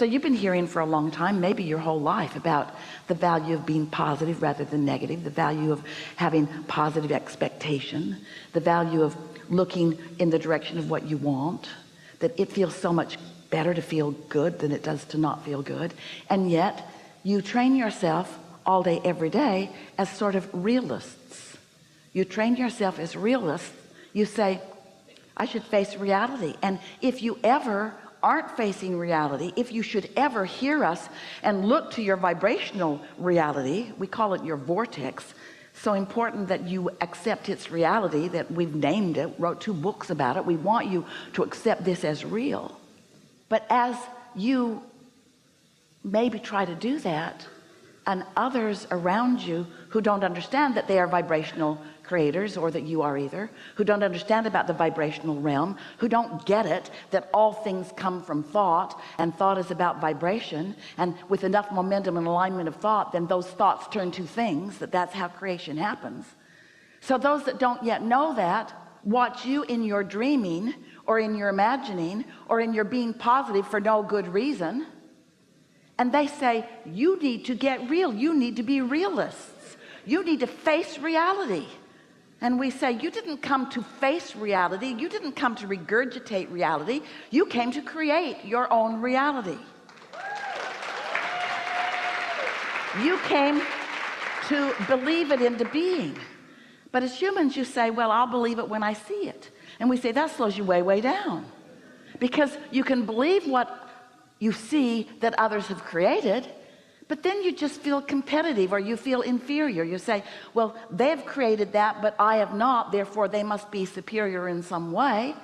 So you've been hearing for a long time, maybe your whole life, about the value of being positive rather than negative, the value of having positive expectation, the value of looking in the direction of what you want, that it feels so much better to feel good than it does to not feel good. And yet you train yourself all day every day as sort of realists. You train yourself as realists. You say, I should face reality. And if you ever aren't facing reality, if you should ever hear us and look to your vibrational reality, we call it your vortex, so important that you accept its reality, that we've named it, wrote 2 books about it. We want you to accept this as real. But as you maybe try to do that, and others around you who don't understand that they are vibrational creators, or that you are either, who don't understand about the vibrational realm, who don't get it, that all things come from thought, and thought is about vibration, and with enough momentum and alignment of thought, then those thoughts turn to things, that's how creation happens. So those that don't yet know that watch you in your dreaming, or in your imagining, or in your being positive for no good reason, and they say, you need to get real, you need to be realists, you need to face reality. And we say, you didn't come to face reality, you didn't come to regurgitate reality, you came to create your own reality. You came to believe it into being. But as humans, you say, well, I'll believe it when I see it. And we say, that slows you way, way down. Because you can believe what you see that others have created, but then you just feel competitive, or you feel inferior. You say, well, they've created that, but I have not, therefore they must be superior in some way.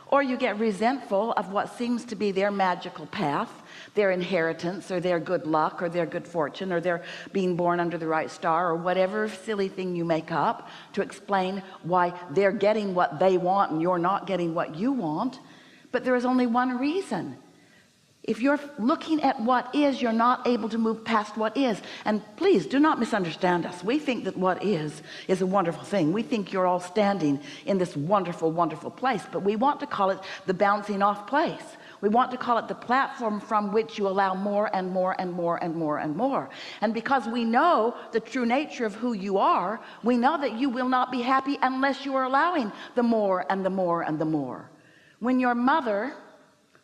Or you get resentful of what seems to be their magical path, their inheritance, or their good luck, or their good fortune, or their being born under the right star, or whatever silly thing you make up to explain why they're getting what they want and you're not getting what you want. But there is only one reason. If you're looking at what is, you're not able to move past what is. And please do not misunderstand us. We think that what is a wonderful thing. We think you're all standing in this wonderful, wonderful place, but we want to call it the bouncing off place. We want to call it the platform from which you allow more and more and more and more and more. And because we know the true nature of who you are, we know that you will not be happy unless you are allowing the more and the more and the more. When your mother,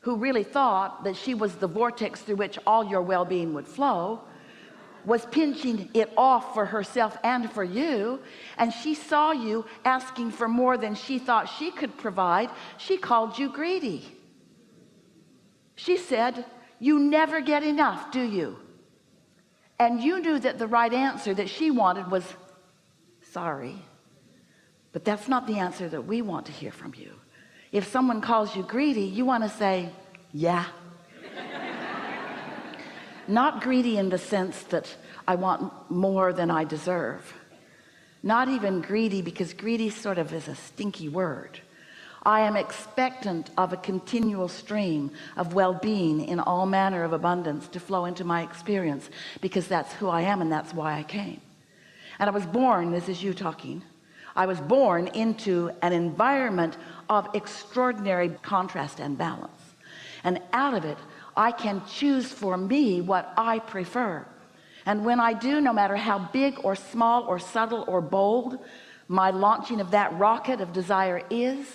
who really thought that she was the vortex through which all your well-being would flow, was pinching it off for herself and for you, and she saw you asking for more than she thought she could provide, she called you greedy. She said, you never get enough, do you? And you knew that the right answer that she wanted was, sorry, but that's not the answer that we want to hear from you. If someone calls you greedy, you want to say, yeah. Not greedy in the sense that I want more than I deserve. Not even greedy, because greedy sort of is a stinky word. I am expectant of a continual stream of well-being in all manner of abundance to flow into my experience, because that's who I am and that's why I came. And I was born, this is you talking, I was born into an environment of extraordinary contrast and balance, and out of it I can choose for me what I prefer. And when I do, no matter how big or small or subtle or bold my launching of that rocket of desire is,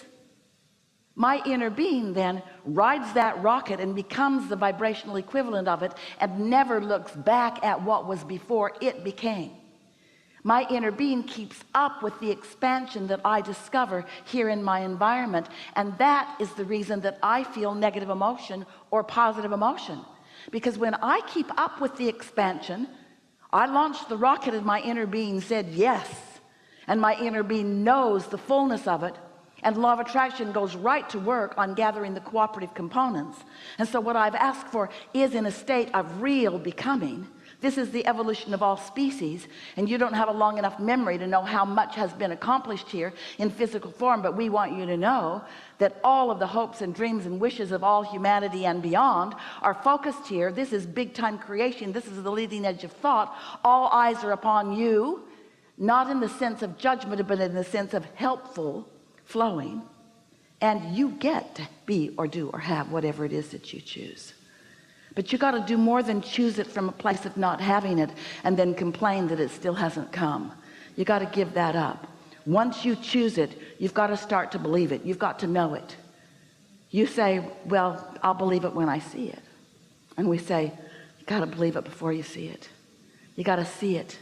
my inner being then rides that rocket and becomes the vibrational equivalent of it, and never looks back at what was before it became. My inner being keeps up with the expansion that I discover here in my environment, and that is the reason that I feel negative emotion or positive emotion. Because when I keep up with the expansion, I launched the rocket and my inner being said yes, and my inner being knows the fullness of it, and law of attraction goes right to work on gathering the cooperative components. And so what I've asked for is in a state of real becoming. This is the evolution of all species, and you don't have a long enough memory to know how much has been accomplished here in physical form, but we want you to know that all of the hopes and dreams and wishes of all humanity and beyond are focused here. This is big time creation. This is the leading edge of thought. All eyes are upon you, not in the sense of judgment, but in the sense of helpful flowing, and you get to be or do or have whatever it is that you choose. But you got to do more than choose it from a place of not having it and then complain that it still hasn't come. You got to give that up. Once you choose it, you've got to start to believe it. You've got to know it. You say, well, I'll believe it when I see it. And we say, you got to believe it before you see it. You got to see it,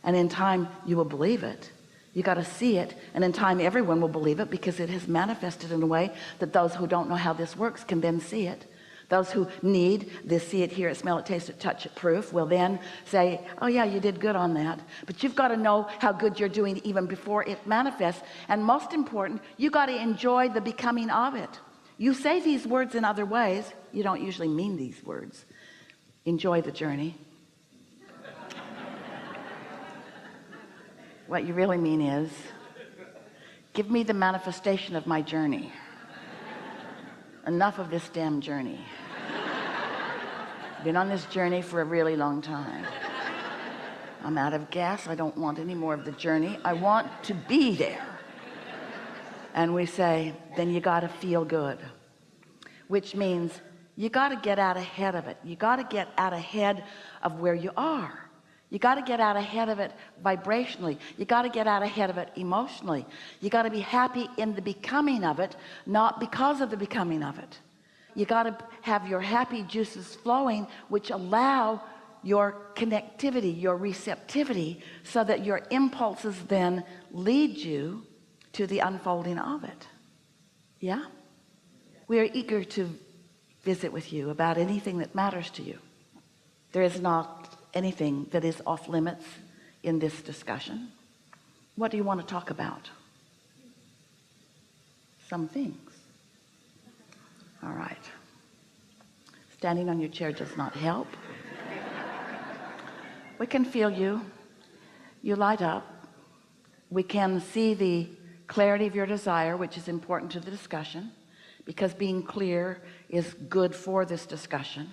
and in time you will believe it. You got to see it, and in time everyone will believe it, because it has manifested in a way that those who don't know how this works can then see it. Those who need this see it, hear it, smell it, taste it, touch it proof will then say, oh yeah, you did good on that. But you've got to know how good you're doing even before it manifests. And most important, you got to enjoy the becoming of it. You say these words in other ways. You don't usually mean these words. Enjoy the journey. What you really mean is, give me the manifestation of my journey. Enough of this damn journey. Been on this journey for a really long time. I'm out of gas. I don't want any more of the journey. I want to be there. And we say, then you got to feel good, which means you got to get out ahead of it. You got to get out ahead of where you are. You got to get out ahead of it vibrationally. You got to get out ahead of it emotionally. You got to be happy in the becoming of it, not because of the becoming of it. You got to have your happy juices flowing, which allow your connectivity, your receptivity, so that your impulses then lead you to the unfolding of it. Yeah? We are eager to visit with you about anything that matters to you. There is not anything that is off limits in this discussion. What do you want to talk about? Some things. All right. Standing on your chair does not help. We can feel you. You light up. We can see the clarity of your desire, which is important to the discussion, because being clear is good for this discussion.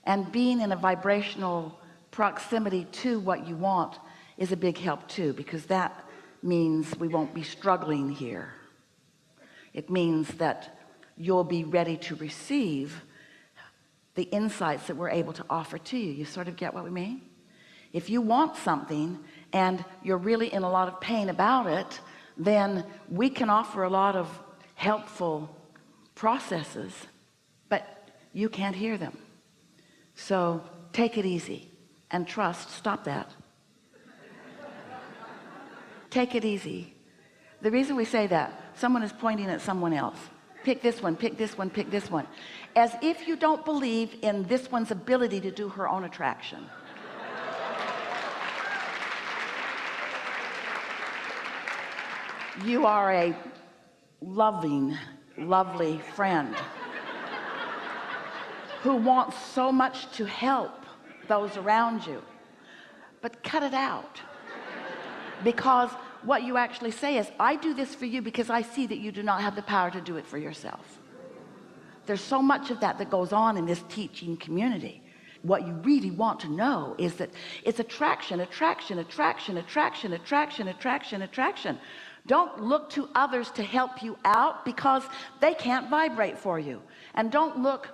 And being in a vibrational proximity to what you want is a big help too, because that means we won't be struggling here. It means that you'll be ready to receive the insights that we're able to offer to you. You sort of get what we mean? If you want something and you're really in a lot of pain about it, then we can offer a lot of helpful processes, but you can't hear them. So take it easy and trust. Stop that. Take it easy. The reason we say that, someone is pointing at someone else. Pick this one, pick this one, pick this one, as if you don't believe in this one's ability to do her own attraction. You are a loving, lovely friend who wants so much to help those around you, but cut it out, because what you actually say is, I do this for you because I see that you do not have the power to do it for yourself. There's so much of that goes on in this teaching community. What you really want to know is that it's attraction, attraction, attraction, attraction, attraction, attraction, attraction. Don't look to others to help you out, because they can't vibrate for you. And don't look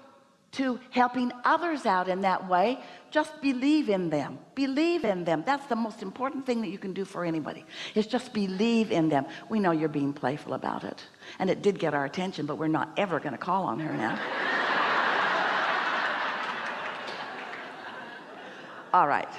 to helping others out in that way. Just believe in them. Believe in them. That's the most important thing that you can do for anybody, is just believe in them. We know you're being playful about it, and it did get our attention, but we're not ever going to call on her now. All right.